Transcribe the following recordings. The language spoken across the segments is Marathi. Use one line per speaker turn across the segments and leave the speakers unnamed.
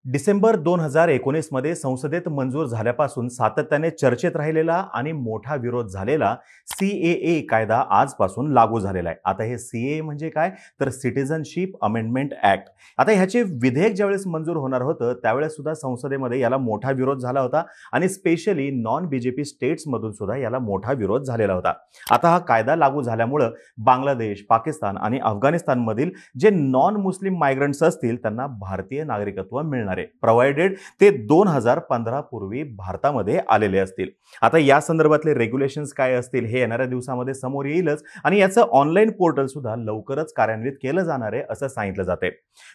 डिसेंबर 2019 मध्ये संसदेत मंजूर झाल्यापासून सातत्याने चर्चेत राहिलेला आणि मोठा विरोध झालेला सीएए कायदा आजपासून लागू झालेला आहे. आता हे सीएए म्हणजे काय, तर सिटिझनशिप अमेंडमेंट ऍक्ट. आता ह्याचे विधेयक ज्यावेळेस मंजूर होणार होतं त्यावेळेस सुद्धा संसदेमध्ये याला मोठा विरोध झाला होता आणि स्पेशली नॉन बीजेपी स्टेट्स मधून सुद्धा याला मोठा विरोध झालेला होता. आता हा कायदा लागू झाल्यामुळे बांगलादेश, पाकिस्तान आणि अफगाणिस्तानमधील जे नॉन मुस्लिम मायग्रंट्स असतील त्यांना भारतीय नागरिकत्व मिळणार आहे, प्रोव्हाइडेड ते 2015 पूर्वी भारतामध्ये आलेले असतील. आता या संदर्भातले रेग्युलेशन्स काय असतील हे येणाऱ्या दिवसामध्ये समोर येईलच आणि याचं ऑनलाईन पोर्टल सुद्धा लवकरच कार्यान्वित केलं जाणार आहे असं सांगितलं जाते.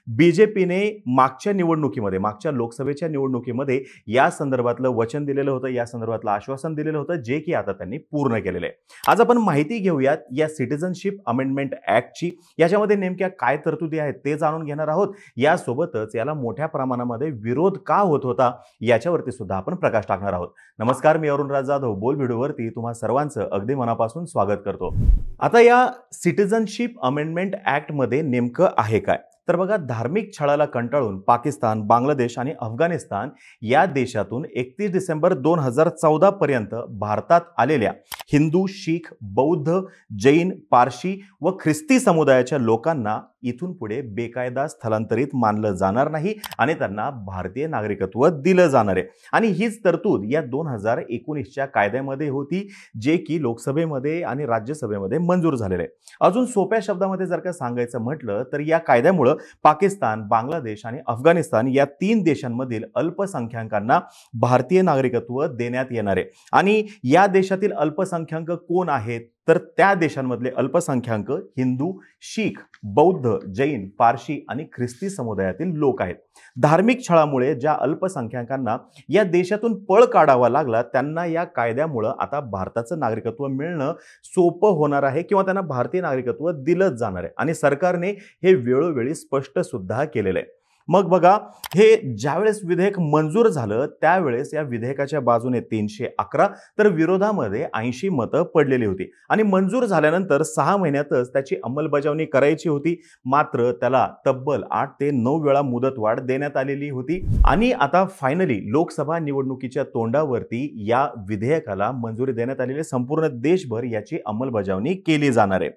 बीजेपीने मागच्या लोकसभेच्या निवडणुकीमध्ये या संदर्भातलं वचन दिलेलं होतं, या संदर्भातलं आश्वासन दिलेलं होतं, जे की आता त्यांनी पूर्ण केलेलं आहे. आज आपण माहिती घेऊयात या सिटिझनशिप अमेंडमेंट ऍक्टची, याच्यामध्ये नेमक्या काय तरतुदी आहेत ते जाणून घेणार आहोत. यासोबतच याला मोठ्या प्रमाणामध्ये विरोध का होत होता याच्यावरती सुद्धा आपण प्रकाश टाकणार आहोत. नमस्कार, मी अरुणराज जाधव बोल व्हिडिओवरती तुम्हा सर्वांचं अगदी मनापासून स्वागत करतो. आता या सिटिझनशिप अमेंडमेंट ऍक्ट मध्ये नेमकं आहे काय, तर बघा, धार्मिक छळाला कंटाळून पाकिस्तान, बांगलादेश आणि अफगाणिस्तान या देशातून 31 डिसेंबर 2014 पर्यंत भारतात आलेल्या हिंदू, शीख, बौद्ध, जैन, पारशी व ख्रिस्ती समुदायाच्या लोकांना इथून पुढे बेकायदा स्थलांतरित मानलं जाणार नाही आणि त्यांना भारतीय नागरिकत्व दिलं जाणार आहे. आणि हीच तरतूद या 2019च्या कायद्यामध्ये होती, जे की लोकसभेमध्ये आणि राज्यसभेमध्ये मंजूर झालेले आहे. अजून सोप्या शब्दामध्ये जर का सांगायचं म्हटलं तर या कायद्यामुळे पाकिस्तान, बांगलादेश आणि अफगाणिस्तान या 3 देशांमधील अल्पसंख्याकांना भारतीय नागरिकत्व देण्यात येणार आहे. आणि या देशातील अल्पसंख्याक कोण आहेत, तर त्या देशांमधले अल्पसंख्याक हिंदू, शीख, बौद्ध, जैन, पारशी आणि ख्रिस्ती समुदायातील लोक आहेत. धार्मिक छळामुळे ज्या अल्पसंख्याकांना या देशातून पळ काढावा लागला त्यांना या कायद्यामुळे आता भारताचं नागरिकत्व मिळणं सोपं होणार आहे किंवा त्यांना भारतीय नागरिकत्व दिलंच जाणार आहे. आणि सरकारने हे वेळोवेळी स्पष्ट सुद्धा केलेलं आहे. मग बघा, हे ज्यावेळेस विधेयक मंजूर झालं त्यावेळेस या विधेयकाच्या बाजूने 311 तर विरोधामध्ये 80 मतं पडलेली होती. आणि मंजूर झाल्यानंतर 6 महिन्यातच त्याची अंमलबजावणी करायची होती. मात्र त्याला तब्बल 8 ते 9 वेळा मुदतवाढ देण्यात आलेली होती. आणि आता फायनली लोकसभा निवडणुकीच्या तोंडावरती या विधेयकाला मंजुरी देण्यात आलेली आहे. संपूर्ण देशभर याची अंमलबजावणी केली जाणार आहे.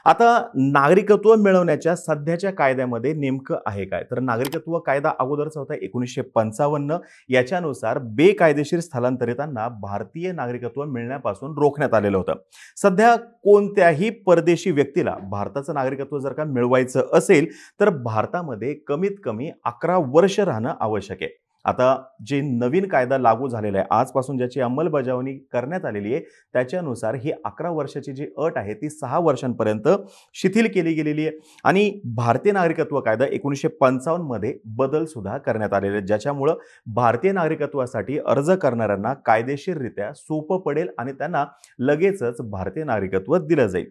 आता नागरिकत्व मिळवण्याच्या सध्याच्या कायद्यामध्ये नेमकं आहे काय, तर नागरिकत्व कायदा अगोदरचा होता 1955. याच्यानुसार बेकायदेशीर स्थलांतरितांना भारतीय नागरिकत्व मिळण्यापासून रोखण्यात आलेलं होतं. सध्या कोणत्याही परदेशी व्यक्तीला भारताचं नागरिकत्व जर का मिळवायचं असेल तर भारतामध्ये कमीत कमी 11 वर्ष राहणं आवश्यक आहे. आता जे नवीन कायदा लागू झालेला आहे आजपासून, ज्याची अंमलबजावणी करण्यात आलेली आहे, त्याच्यानुसार ही 11 वर्षाची जी अट आहे ती 6 वर्षांपर्यंत शिथिल केली गेलेली आहे. आणि भारतीय नागरिकत्व कायदा 1955 मध्ये बदल सुद्धा करण्यात आलेले आहेत, ज्याच्यामुळं भारतीय नागरिकत्वासाठी अर्ज करणाऱ्यांना कायदेशीररित्या सोपं पडेल आणि त्यांना लगेचच भारतीय नागरिकत्व दिलं जाईल.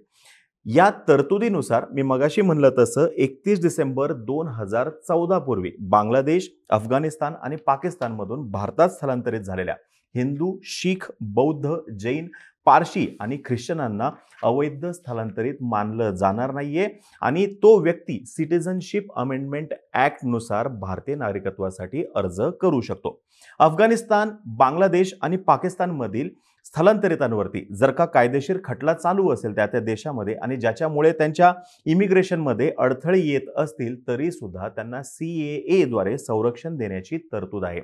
या तरतुदीनुसार मी मगाशी म्हणलं तसं 31 डिसेंबर 2014 पूर्वी बांगलादेश, अफगाणिस्तान आणि पाकिस्तानमधून भारतात स्थलांतरित झालेल्या हिंदू, शीख, बौद्ध, जैन, पारशी आणि ख्रिश्चनांना अवैध स्थलांतरित मानलं जाणार नाहीये आणि तो व्यक्ती सिटिझनशिप अमेंडमेंट ऍक्ट नुसार भारतीय नागरिकत्वासाठी अर्ज करू शकतो. अफगाणिस्तान, बांगलादेश आणि पाकिस्तानमधील स्थलांतरितांवरती जर का कायदेशीर खटला चालू असेल त्या देशामध्ये आणि ज्याच्यामुळे त्यांच्या इमिग्रेशनमध्ये अडथळे येत असतील तरी सुद्धा त्यांना सीएए द्वारे संरक्षण देण्याची तरतूद आहे.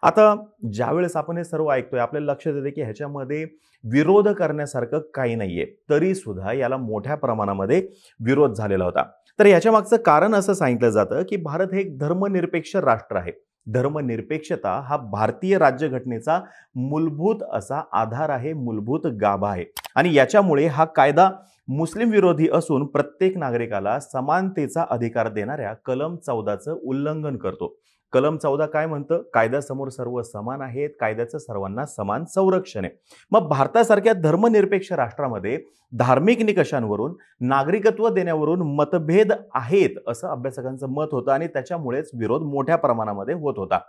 आता ज्यावेळेस आपण हे सर्व ऐकतोय आपल्याला लक्षात येते की ह्याच्यामध्ये विरोध करण्यासारखं काही नाहीये, तरी सुद्धा याला मोठ्या प्रमाणामध्ये विरोध झालेला होता. तर याच्या मागचं कारण असं सांगितलं जातं की भारत हे एक धर्मनिरपेक्ष राष्ट्र आहे. धर्मनिरपेक्षता हा भारतीय राज्यघटनेचा मूलभूत असा आधार आहे, मूलभूत गाभा आहे. आणि याच्यामुळे हा कायदा मुस्लिम विरोधी असून प्रत्येक नागरिकाला समानतेचा अधिकार देणाऱ्या कलम 14चं उल्लंघन करतो. कलम 14 काय म्हणतं, कायद्यासमोर सर्व समान आहेत, कायद्याचं सर्वांना समान संरक्षण आहे. मग भारतासारख्या धर्मनिरपेक्ष राष्ट्रामध्ये धार्मिक निकषांवरून नागरिकत्व देण्यावरून मतभेद आहेत असं अभ्यासकांचं मत होतं आणि त्याच्यामुळेच विरोध मोठ्या प्रमाणामध्ये होत होता.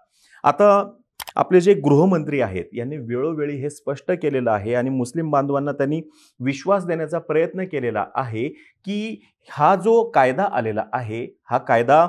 आता आपले जे गृहमंत्री आहेत यांनी वेळोवेळी हे स्पष्ट केलेलं आहे आणि मुस्लिम बांधवांना त्यांनी विश्वास देण्याचा प्रयत्न केलेला आहे की हा जो कायदा आलेला आहे हा कायदा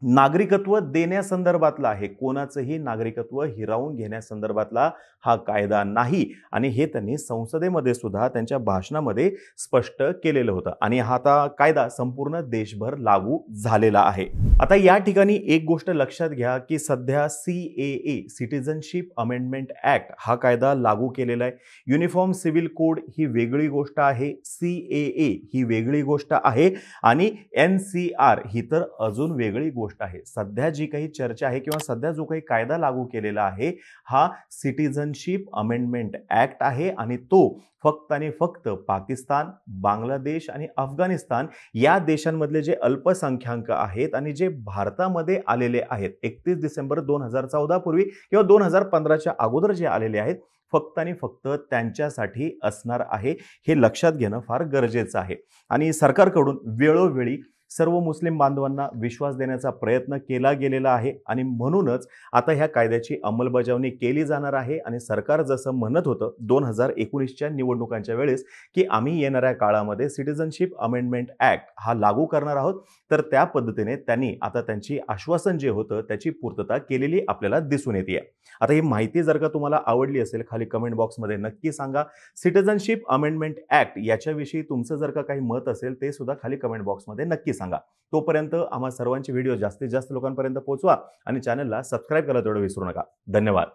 नागरिकत्व देण्यासंदर्भातला आहे, कोणाचंही नागरिकत्व हिरावून घेण्यासंदर्भातला हा कायदा नाही आणि हे त्यांनी संसदेमध्ये सुद्धा त्यांच्या भाषणामध्ये स्पष्ट केलेलं होतं आणि हा आता कायदा संपूर्ण देशभर लागू झालेला आहे. आता या ठिकाणी एक गोष्ट लक्षात घ्या की सध्या CAA सिटिझनशिप अमेंडमेंट ऍक्ट हा कायदा लागू केलेला आहे. युनिफॉर्म सिव्हिल कोड ही वेगळी गोष्ट आहे, CAA ही वेगळी गोष्ट आहे आणि NCR ही तर अजून वेगळी गोष्ट आहे. सध्या जी काही चर्चा आहे किंवा सध्या जो काही कायदा लागू केलेला आहे हा सिटिझनशिप अमेंडमेंट ऍक्ट आहे आणि तो फक्त आणि फक्त पाकिस्तान, बांगलादेश आणि अफगाणिस्तान या देशांमधले जे अल्पसंख्याक आहेत आणि जे भारतामध्ये आलेले आहेत 31 डिसेंबर 2014 पूर्वी किंवा 2015च्या अगोदर जे आलेले आहेत फक्त आणि फक्त त्यांच्यासाठी असणार आहे. हे लक्षात घेणं फार गरजेचं आहे आणि सरकारकडून वेळोवेळी सर्व मुस्लिम बांधवांना विश्वास देण्याचा प्रयत्न केला गेलेला आहे आणि म्हणूनच आता ह्या कायद्याची अंमलबजावणी केली जाणार आहे आणि सरकार जसं म्हणत होतं 2019च्या निवडणुकांच्या वेळेस की आम्ही येणाऱ्या काळामध्ये सिटिझनशिप अमेंडमेंट ऍक्ट हा लागू करणार आहोत, तर त्या पद्धतीने त्यांनी आता त्यांची आश्वासन जे होतं त्याची पूर्तता केलेली आपल्याला दिसून येते. आता ही माहिती जर का तुम्हाला आवडली असेल खाली कमेंट बॉक्समध्ये नक्की सांगा. सिटिझनशिप अमेंडमेंट ऍक्ट याच्याविषयी तुमचं जर का काही मत असेल ते सुद्धा खाली कमेंट बॉक्समध्ये नक्की सांगा. तोपर्यंत आम्हा सर्वांचे व्हिडिओ जास्तीत जास्त लोकांपर्यंत पोहोचवा आणि चॅनलला सबस्क्राईब करायला तेवढं विसरू नका. धन्यवाद.